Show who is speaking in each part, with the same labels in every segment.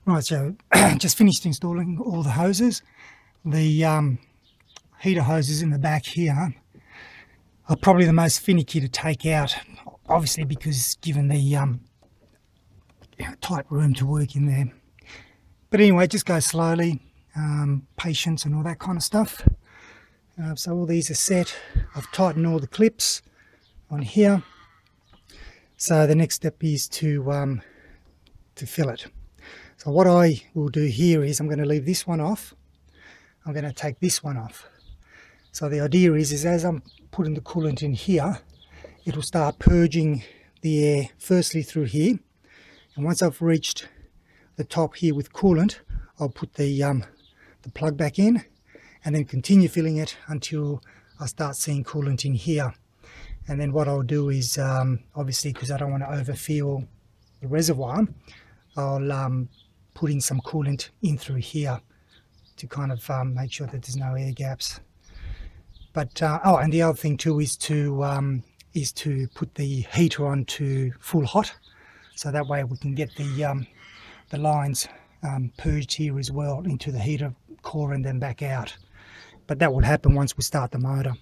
Speaker 1: Right, so just finished installing all the hoses. The heater hoses in the back here are probably the most finicky to take out, obviously because given the tight room to work in there. But anyway, just go slowly, patience and all that kind of stuff. So all these are set. I've tightened all the clips on here. So the next step is to fill it. So what I will do here is I'm going to leave this one off. I'm going to take this one off. So the idea is as I'm putting the coolant in here, it will start purging the air firstly through here. And once I've reached the top here with coolant, I'll put the plug back in and then continue filling it until I start seeing coolant in here. And then what I'll do is, obviously because I don't want to overfill the reservoir, I'll put in some coolant in through here to kind of make sure that there's no air gaps. But oh, and the other thing too is to put the heater on to full hot, so that way we can get the lines purged here as well into the heater core and then back out. But that will happen once we start the motor.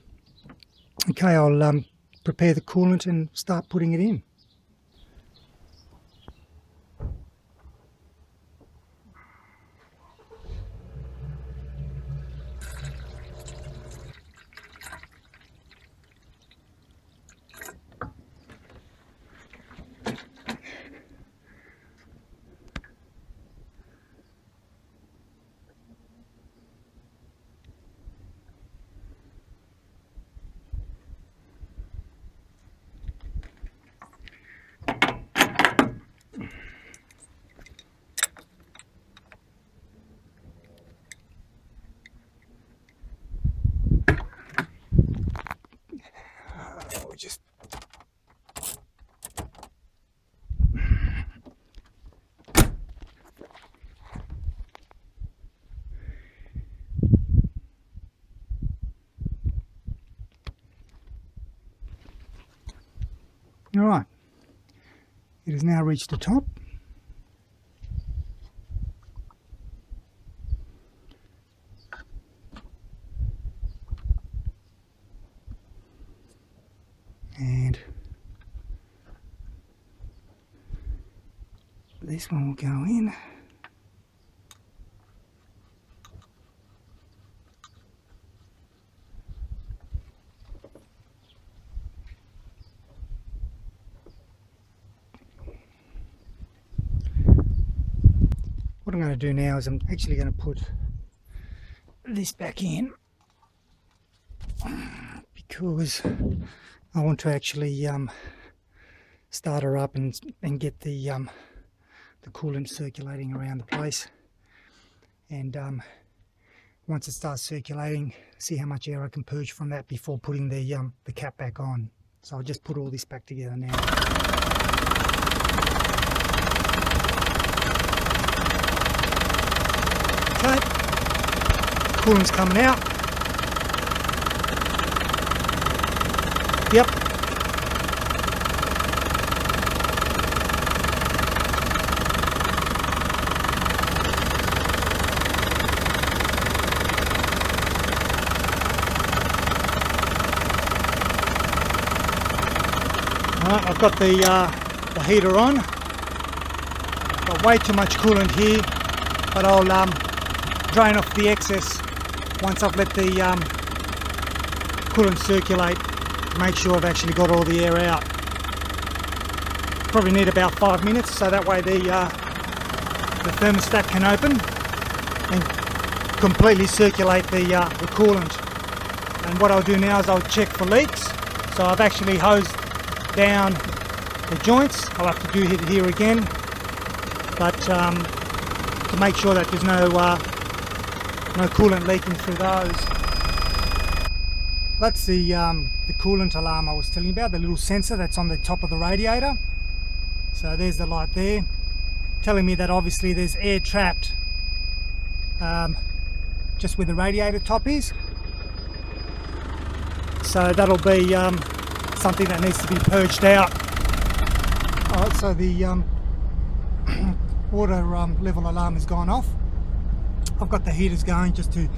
Speaker 1: Okay, I'll prepare the coolant and start putting it in. Just all right, it has now reached the top. And this one will go in. What I'm going to do now is I'm actually going to put this back in because I want to actually start her up and get the coolant circulating around the place. And once it starts circulating, see how much air I can purge from that before putting the cap back on. So I'll just put all this back together now. Okay, coolant's coming out. Yep. Alright, I've got the heater on. Got way too much coolant here, but I'll drain off the excess once I've let the coolant circulate. Make sure I've actually got all the air out. Probably need about 5 minutes, so that way the thermostat can open and completely circulate the coolant. And what I'll do now is I'll check for leaks. So I've actually hosed down the joints. I'll have to do it here again, but to make sure that there's no coolant leaking through those. That's the coolant alarm I was telling you about, the little sensor that's on the top of the radiator. So there's the light there, telling me that obviously there's air trapped just where the radiator top is. So that'll be something that needs to be purged out. Alright, so the water level alarm has gone off. I've got the heaters going just to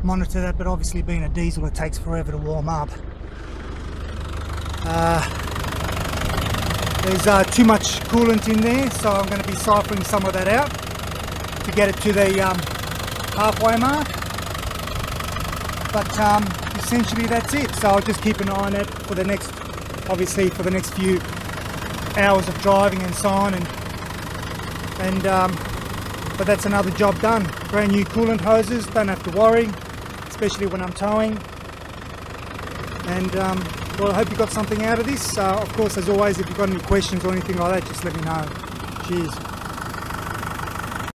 Speaker 1: monitor that, but obviously being a diesel it takes forever to warm up. There's too much coolant in there, so I'm going to be siphoning some of that out to get it to the halfway mark. But essentially that's it. So I'll just keep an eye on it for the next, obviously for the next few hours of driving and so on. But that's another job done. Brand new coolant hoses, don't have to worry, especially when I'm towing. And well, I hope you got something out of this. Of course, as always, if you've got any questions or anything like that, just let me know. Cheers.